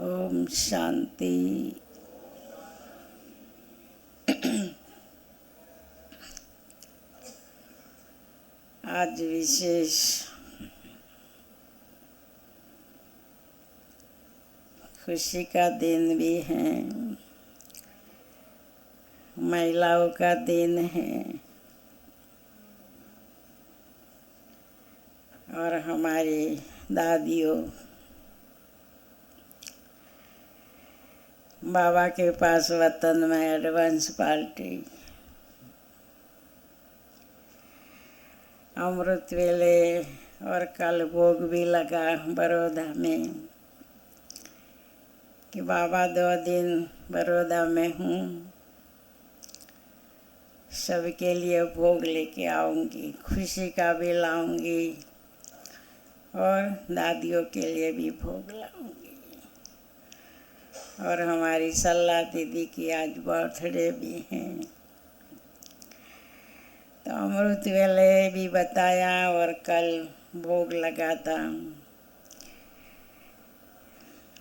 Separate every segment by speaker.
Speaker 1: ओम शांति। आज विशेष खुशी का दिन भी है, महिलाओं का दिन है और हमारी दादियों बाबा के पास वतन में एडवांस पार्टी अमृत वेले और कल भोग भी लगा बड़ौदा में कि बाबा 2 दिन बड़ौदा में हूँ, सबके लिए भोग लेके आऊँगी, खुशी का भी लाऊँगी और दादियों के लिए भी भोग लाऊँगी। और हमारी सल्ला दीदी की आज बर्थडे भी है, तो अमृत वेले भी बताया और कल भोग लगा था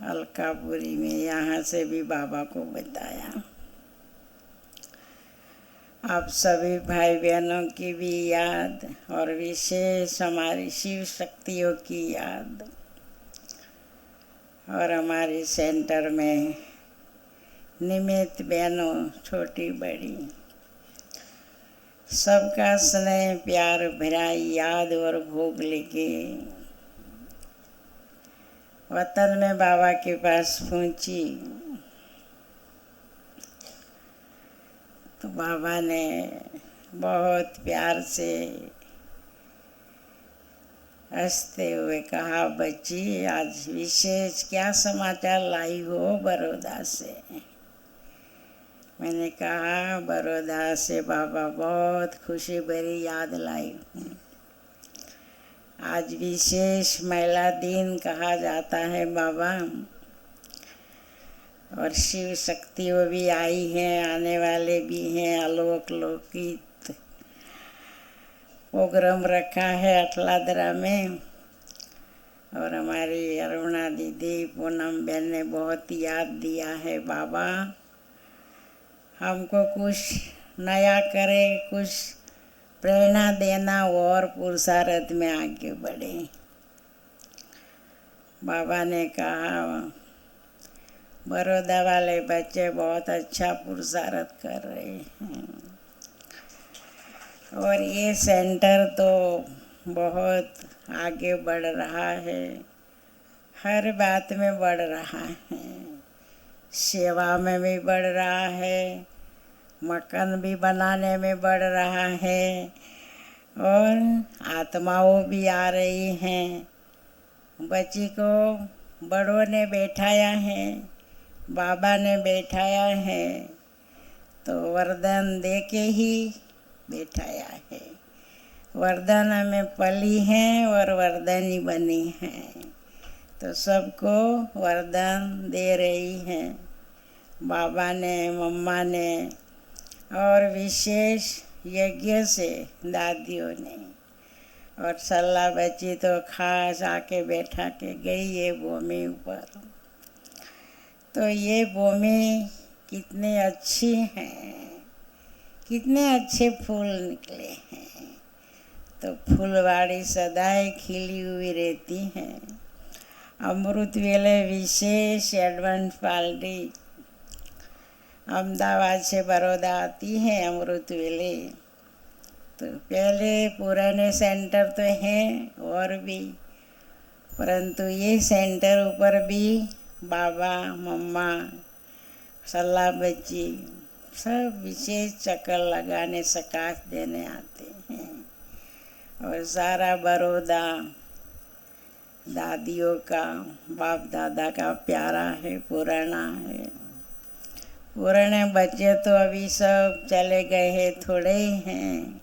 Speaker 1: अलकापुरी में, यहाँ से भी बाबा को बताया। आप सभी भाई बहनों की भी याद और विशेष हमारी शिव शक्तियों की याद और हमारे सेंटर में निमित्त बहनों छोटी बड़ी सबका स्नेह प्यार भरा याद और भोग लेके वतन में बाबा के पास पहुंची तो बाबा ने बहुत प्यार से हंसते हुए कहा, बच्ची आज विशेष क्या समाचार लाई हो बड़ौदा से। मैंने कहा बड़ौदा से बाबा बहुत खुशी भरी याद लाई हूँ। आज विशेष महिला दिन कहा जाता है बाबा, और शिव शक्तियों भी आई हैं, आने वाले भी हैं। आलोक लोकित प्रोग्राम रखा है अटलादरा में और हमारी अरुणा दीदी पूनम बहन ने बहुत याद दिया है, बाबा हमको कुछ नया करे, कुछ प्रेरणा देना और पुरुषार्थ में आगे बढ़े। बाबा ने कहा बड़ौदा वाले बच्चे बहुत अच्छा पुरुषार्थ कर रहे हैं और ये सेंटर तो बहुत आगे बढ़ रहा है, हर बात में बढ़ रहा है, सेवा में भी बढ़ रहा है, मकान भी बनाने में बढ़ रहा है और आत्माओं भी आ रही हैं। बच्ची को बड़ों ने बैठाया है, बाबा ने बैठाया है, तो वरदान दे के ही बैठाया है। वरदान में पली हैं और वरदानी बनी हैं, तो सबको वरदान दे रही हैं बाबा ने, मम्मा ने और विशेष यज्ञ से दादियों ने। और सल्ला बच्ची तो खास आके बैठा के गई ये भूमि ऊपर। तो ये भूमि कितनी अच्छी है, कितने अच्छे फूल निकले हैं, तो फूलवाड़ी सदाई खिली हुई रहती है। अमृत वेले विशेष एडवांस पार्टी अहमदाबाद से बड़ौदा आती है अमृत वेले। तो पहले पुराने सेंटर तो हैं और भी, परंतु ये सेंटर ऊपर भी बाबा मम्मा सल्ला बच्ची सब विशेष चक्कर लगाने सकाश देने आते हैं। और सारा बड़ौदा दादियों का बाप दादा का प्यारा है, पुराना है। पुराने बच्चे तो अभी सब चले गए हैं, थोड़े ही हैं,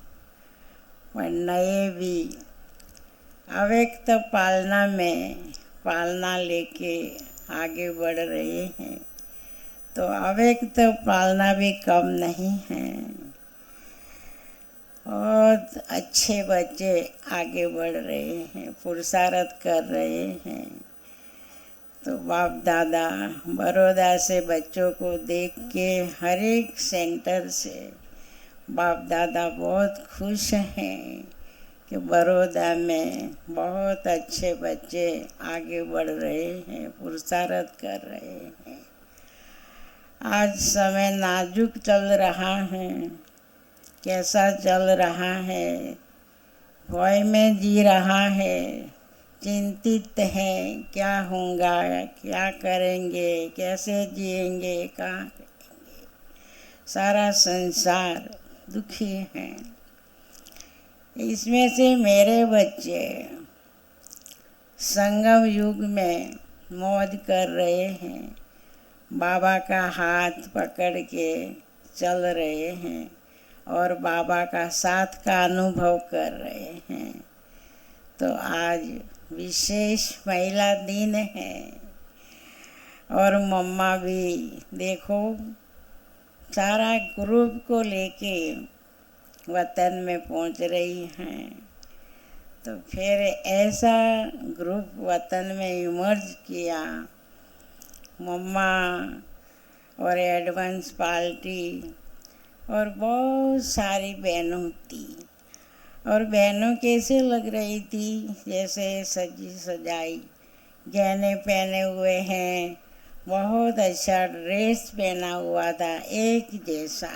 Speaker 1: और नए भी अव्यक्त पालना में पालना लेके आगे बढ़ रहे हैं। तो अव्यक्त पालना भी कम नहीं है, बहुत अच्छे बच्चे आगे बढ़ रहे हैं, पुरुषार्थ कर रहे हैं। तो बाप दादा बड़ौदा से बच्चों को देख के हर एक सेंटर से बाप दादा बहुत खुश हैं कि बड़ौदा में बहुत अच्छे बच्चे आगे बढ़ रहे हैं, पुरुषार्थ कर रहे हैं। आज समय नाजुक चल रहा है, कैसा चल रहा है, भय में जी रहा है, चिंतित है क्या होगा, क्या करेंगे, कैसे जिएंगे, कहाँ करेंगे। सारा संसार दुखी है। इसमें से मेरे बच्चे संगम युग में मौज कर रहे हैं, बाबा का हाथ पकड़ के चल रहे हैं और बाबा का साथ का अनुभव कर रहे हैं। तो आज विशेष महिला दिन है और मम्मा भी देखो सारा ग्रुप को लेके वतन में पहुंच रही हैं। तो फिर ऐसा ग्रुप वतन में इमर्ज किया, मम्मा और एडवांस पार्टी और बहुत सारी बहनों थी। और बहनों कैसे लग रही थी, जैसे सजी सजाई, गहने पहने हुए हैं, बहुत अच्छा ड्रेस पहना हुआ था एक जैसा।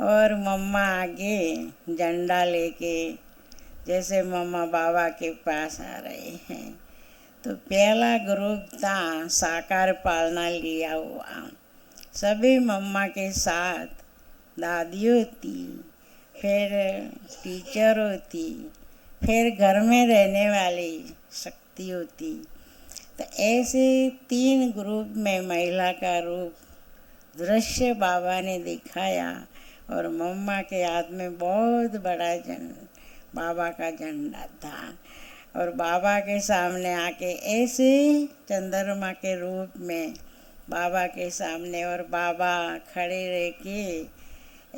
Speaker 1: और मम्मा आगे झंडा लेके जैसे मम्मा बाबा के पास आ रहे हैं। तो पहला ग्रुप था साकार पालना लिया हुआ, सभी मम्मा के साथ दादियों थी, फिर टीचरों थी, फिर घर में रहने वाली शक्तियों थी। तो ऐसे 3 ग्रुप में महिला का रूप दृश्य बाबा ने दिखाया और मम्मा के हाथ में बहुत बड़ा बाबा का झंडा था और बाबा के सामने आके ऐसे चंद्रमा के रूप में बाबा के सामने और बाबा खड़े रह के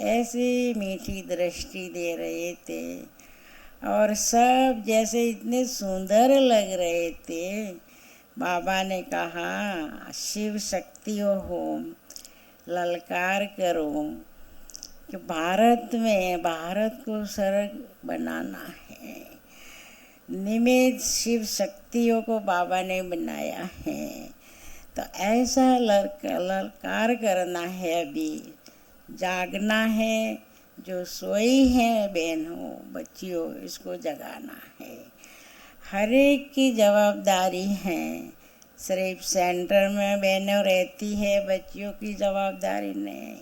Speaker 1: ऐसी मीठी दृष्टि दे रहे थे और सब जैसे इतने सुंदर लग रहे थे। बाबा ने कहा, शिव शक्तियों हो, ललकार करो कि भारत को स्वर्ग बनाना है। निमित्त शिव शक्तियों को बाबा ने बनाया है। तो ऐसा ललकार करना है, अभी जागना है। जो सोई है बहनों बच्चियों, इसको जगाना है। हर एक की जवाबदारी है। सिर्फ सेंटर में बहनों रहती है, बच्चियों की जवाबदारी नहीं।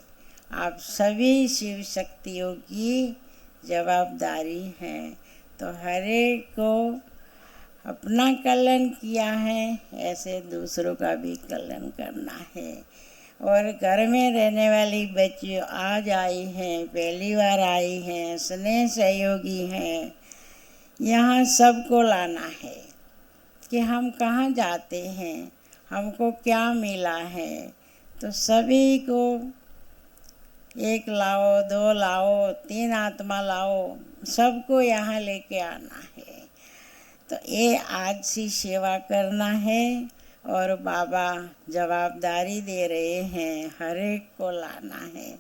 Speaker 1: आप सभी शिव शक्तियों की जवाबदारी है। तो हर एक को अपना कल्याण किया है, ऐसे दूसरों का भी कल्याण करना है। और घर में रहने वाली बच्चियों आज आई हैं, पहली बार आई हैं, स्नेह सहयोगी हैं। यहाँ सबको लाना है कि हम कहाँ जाते हैं, हमको क्या मिला है। तो सभी को 1 लाओ, 2 लाओ, 3 आत्मा लाओ, सबको यहाँ लेके आना है। तो ये आज सी सेवा करना है और बाबा जवाबदारी दे रहे हैं, हर एक को लाना है।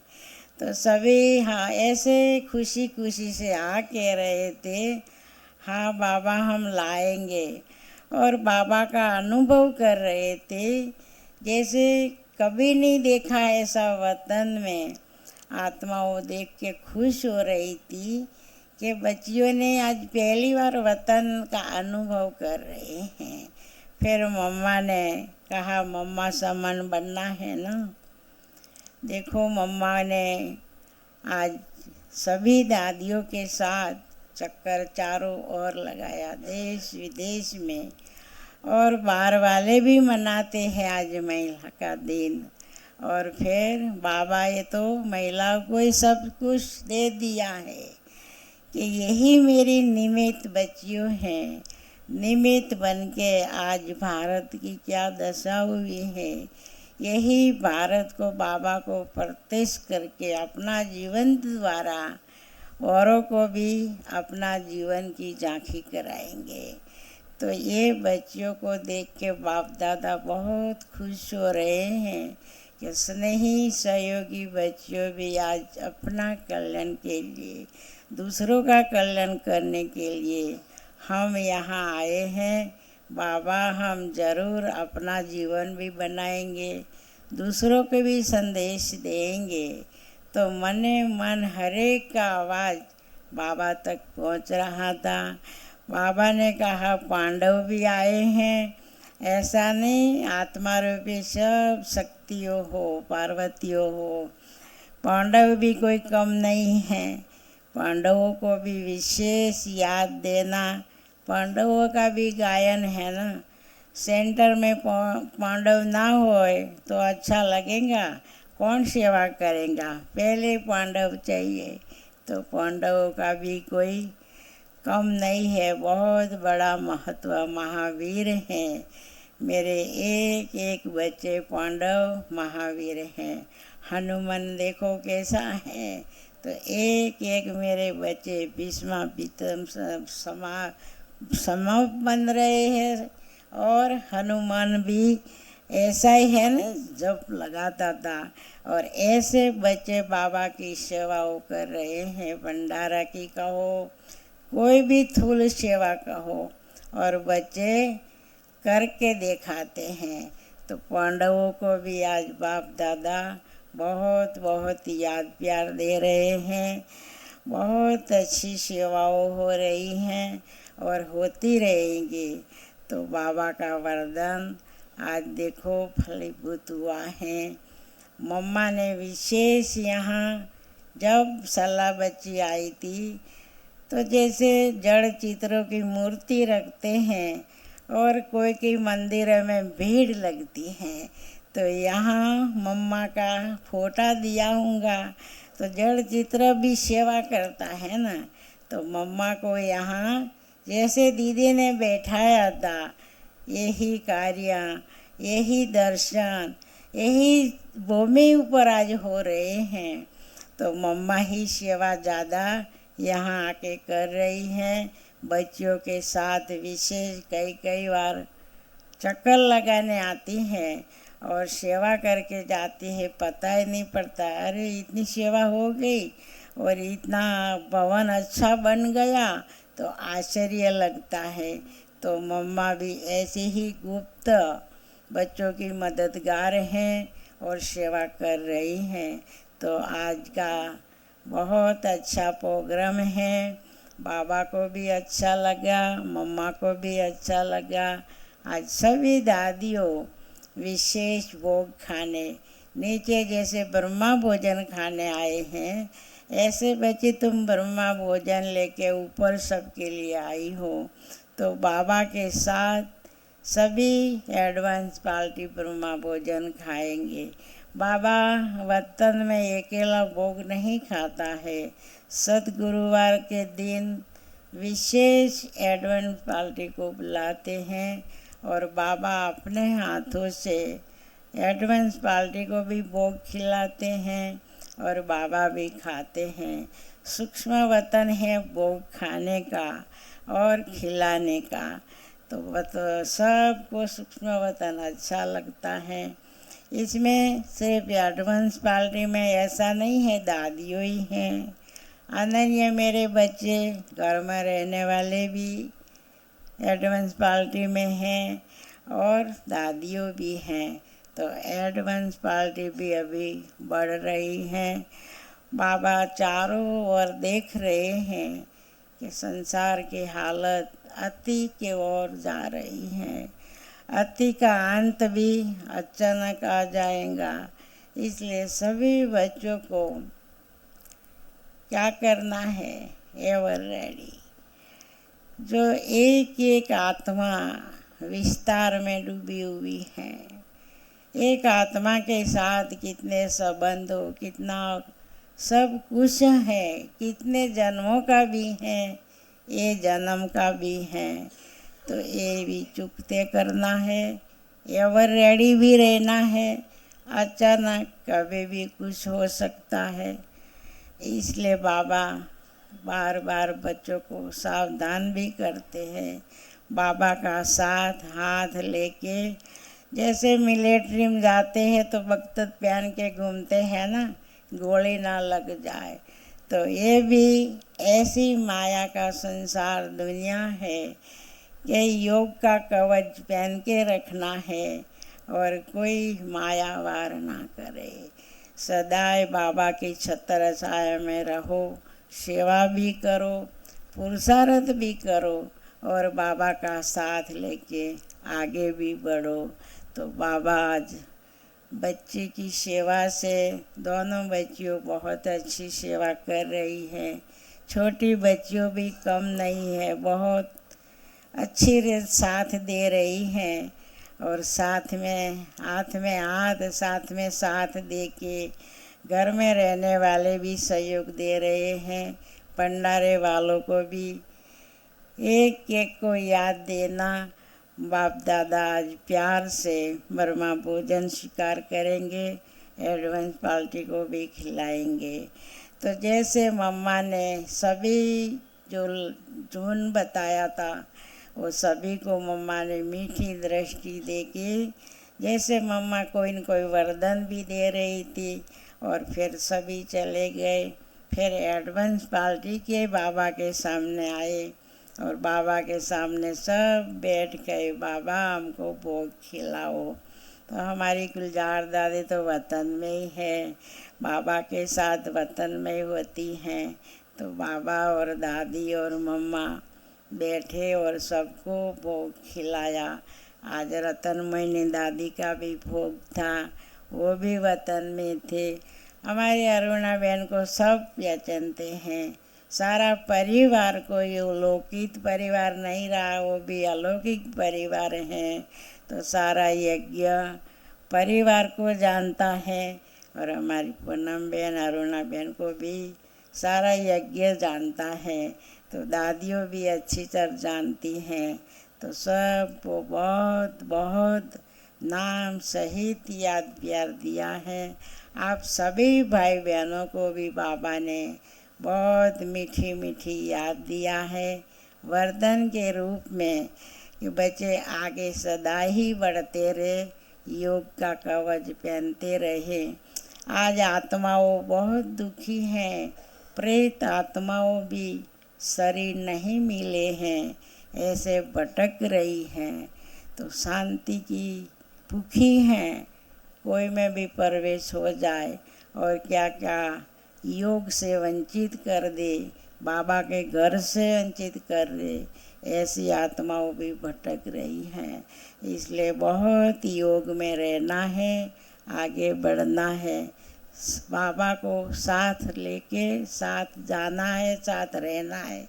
Speaker 1: तो सभी हाँ ऐसे खुशी खुशी से कह रहे थे, हाँ बाबा हम लाएंगे। और बाबा का अनुभव कर रहे थे, जैसे कभी नहीं देखा ऐसा वतन में। आत्माओं देख के खुश हो रही थी कि बच्चियों ने आज पहली बार वतन का अनुभव कर रहे हैं। फिर मम्मा ने कहा, मम्मा समान बनना है ना। देखो मम्मा ने आज सभी दादियों के साथ चक्कर चारों ओर लगाया, देश विदेश में। और बाहर वाले भी मनाते हैं आज महिला का दिन। और फिर बाबा ये तो महिलाओं को ही सब कुछ दे दिया है कि यही मेरी निमित्त बच्चियों हैं। निमित्त बन के आज भारत की क्या दशा हुई है, यही भारत को बाबा को प्रत्यक्ष करके अपना जीवन द्वारा औरों को भी अपना जीवन की झांकी कराएंगे। तो ये बच्चियों को देख के बाप दादा बहुत खुश हो रहे हैं कि स्नेही सहयोगी बच्चियों भी आज अपना कल्याण के लिए, दूसरों का कल्याण करने के लिए हम यहाँ आए हैं। बाबा हम ज़रूर अपना जीवन भी बनाएंगे, दूसरों को भी संदेश देंगे। तो मने मन हरेक का आवाज़ बाबा तक पहुँच रहा था। बाबा ने कहा पांडव भी आए हैं, ऐसा नहीं, आत्मा रूपी सब शक्तियों हो, पार्वतियों हो, पांडव भी कोई कम नहीं है। पांडवों को भी विशेष याद देना, पांडवों का भी गायन है ना। सेंटर में पांडव ना होए तो अच्छा लगेगा, कौन सेवा करेगा, पहले पांडव चाहिए। तो पांडवों का भी कोई कम नहीं है, बहुत बड़ा महत्व, महावीर हैं मेरे एक एक बच्चे, पांडव महावीर हैं। हनुमान देखो कैसा है, तो एक एक मेरे बच्चे भीष्मा पितम समा बन रहे हैं। और हनुमान भी ऐसा ही है ना, जब लगाता था। और ऐसे बच्चे बाबा की सेवाओं कर रहे हैं, भंडारा की कहो, कोई भी थूल सेवा कहो, और बच्चे करके दिखाते हैं। तो पांडवों को भी आज बाप दादा बहुत बहुत याद प्यार दे रहे हैं। बहुत अच्छी सेवाओं हो रही हैं और होती रहेंगी। तो बाबा का वरदान आज देखो फलीभूत हुआ है। मम्मा ने विशेष यहाँ जब सला बच्ची आई थी, तो जैसे जड़ चित्रों की मूर्ति रखते हैं और कोई की मंदिर में भीड़ लगती है, तो यहाँ मम्मा का फोटा दिया हूँगा, तो जड़ चित्र भी सेवा करता है ना। तो मम्मा को यहाँ जैसे दीदी ने बैठाया था, यही कार्य, यही दर्शन, यही भूमि ऊपर आज हो रहे हैं। तो मम्मा ही सेवा ज़्यादा यहाँ आके कर रही हैं। बच्चों के साथ विशेष कई कई बार चक्कर लगाने आती हैं और सेवा करके जाती है, पता ही नहीं पड़ता, अरे इतनी सेवा हो गई और इतना भवन अच्छा बन गया, तो आश्चर्य लगता है। तो मम्मा भी ऐसे ही गुप्त बच्चों की मददगार हैं और सेवा कर रही हैं। तो आज का बहुत अच्छा प्रोग्राम है, बाबा को भी अच्छा लगा, मम्मा को भी अच्छा लगा। आज सभी दादियों विशेष भोग खाने, नीचे जैसे ब्रह्मा भोजन खाने आए हैं, ऐसे बच्चे तुम ब्रह्मा भोजन लेके ऊपर सबके लिए आई हो। तो बाबा के साथ सभी एडवांस पार्टी ब्रह्मा भोजन खाएंगे। बाबा वतन में अकेला भोग नहीं खाता है, सतगुरुवार के दिन विशेष एडवांस पार्टी को बुलाते हैं और बाबा अपने हाथों से एडवांस पार्टी को भी भोग खिलाते हैं और बाबा भी खाते हैं। सूक्ष्म वतन है भोग खाने का और खिलाने का, तो सबको सूक्ष्म वतन अच्छा लगता है। इसमें सिर्फ एडवांस पार्टी में ऐसा नहीं है, दादियों ही हैं। अनन्य मेरे बच्चे घर में रहने वाले भी एडवांस पार्टी में हैं और दादियों भी हैं। तो एडवांस पार्टी भी अभी बढ़ रही है। बाबा चारों ओर देख रहे हैं कि संसार की हालत अति की ओर जा रही है। अति का अंत भी अचानक आ जाएगा, इसलिए सभी बच्चों को क्या करना है, एवर रेडी। जो एक एक आत्मा विस्तार में डूबी हुई है, एक आत्मा के साथ कितने संबंध हो, कितना सब कुछ है, कितने जन्मों का भी है, ये जन्म का भी है। तो ये भी चुकते करना है, एवर रेडी भी रहना है। अचानक कभी भी कुछ हो सकता है, इसलिए बाबा बार बार बच्चों को सावधान भी करते हैं। बाबा का साथ हाथ लेके, जैसे मिलिट्री में जाते हैं तो बख्तर पहन के घूमते हैं ना, गोली ना लग जाए। तो ये भी ऐसी माया का संसार दुनिया है कि योग का कवच पहन के रखना है और कोई माया वार ना करे। सदाए बाबा की छत्र छाया में रहो, सेवा भी करो, पुरुषार्थ भी करो और बाबा का साथ लेके आगे भी बढ़ो। तो बाबा आज बच्चे की सेवा से, दोनों बच्चियों बहुत अच्छी सेवा कर रही है, छोटी बच्चियों भी कम नहीं है, बहुत अच्छी साथ दे रही हैं और साथ में हाथ साथ में साथ दे के घर में रहने वाले भी सहयोग दे रहे हैं। भंडारे वालों को भी एक एक को याद देना, बाप दादा आज प्यार से बर्मा भोजन स्वीकार करेंगे, एडवांस पार्टी को भी खिलाएंगे। तो जैसे मम्मा ने सभी जो जून बताया था वो सभी को मम्मा ने मीठी दृष्टि दे के, जैसे मम्मा कोई न कोई वरदान भी दे रही थी और फिर सभी चले गए। फिर एडवांस पार्टी के बाबा के सामने आए और बाबा के सामने सब बैठ गए, बाबा हमको भोग खिलाओ। तो हमारी गुलजार दादी तो वतन में ही है, बाबा के साथ वतन में होती हैं। तो बाबा और दादी और मम्मा बैठे और सबको भोग खिलाया। आज रतनमयी दादी का भी भोग था, वो भी वतन में थे। हमारी अरुणा बहन को सब पहचानते हैं, सारा परिवार को, ये लौकिक परिवार नहीं रहा, वो भी अलौकिक परिवार है। तो सारा यज्ञ परिवार को जानता है और हमारी पूनम बहन अरुणा बहन को भी सारा यज्ञ जानता है। तो दादियों भी अच्छी तरह जानती हैं। तो सबको बहुत बहुत नाम सहित याद प्यार दिया है। आप सभी भाई बहनों को भी बाबा ने बहुत मीठी मीठी याद दिया है वरदान के रूप में कि बच्चे आगे सदा ही बढ़ते रहे, योग का कवच पहनते रहे। आज आत्माओं बहुत दुखी हैं, प्रेत आत्माओं भी शरीर नहीं मिले हैं, ऐसे भटक रही हैं। तो शांति की भूखी हैं, कोई में भी प्रवेश हो जाए और क्या क्या योग से वंचित कर दे, बाबा के घर से वंचित कर दे, ऐसी आत्माओं भी भटक रही हैं। इसलिए बहुत योग में रहना है, आगे बढ़ना है, बाबा को साथ लेके साथ जाना है, साथ रहना है।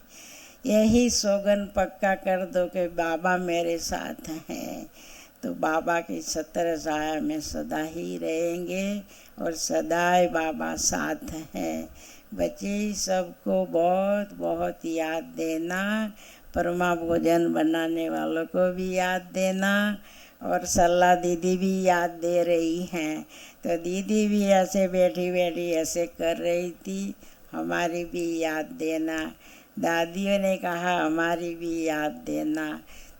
Speaker 1: यही सोगन पक्का कर दो कि बाबा मेरे साथ हैं, तो बाबा की छत्र छाया में सदा ही रहेंगे और सदाई बाबा साथ हैं। बच्चे सबको बहुत बहुत याद देना, परमा भोजन बनाने वालों को भी याद देना और सल्ला दीदी भी याद दे रही हैं। तो दीदी भी ऐसे बैठी बैठी ऐसे कर रही थी, हमारी भी याद देना। दादियों ने कहा हमारी भी याद देना।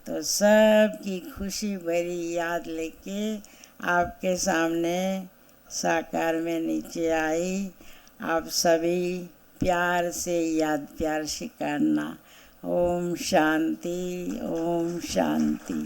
Speaker 1: तो सब की खुशी भरी याद लेके आपके सामने साकार में नीचे आई। आप सभी प्यार से याद प्यार से करना। ओम शांति, ओम शांति।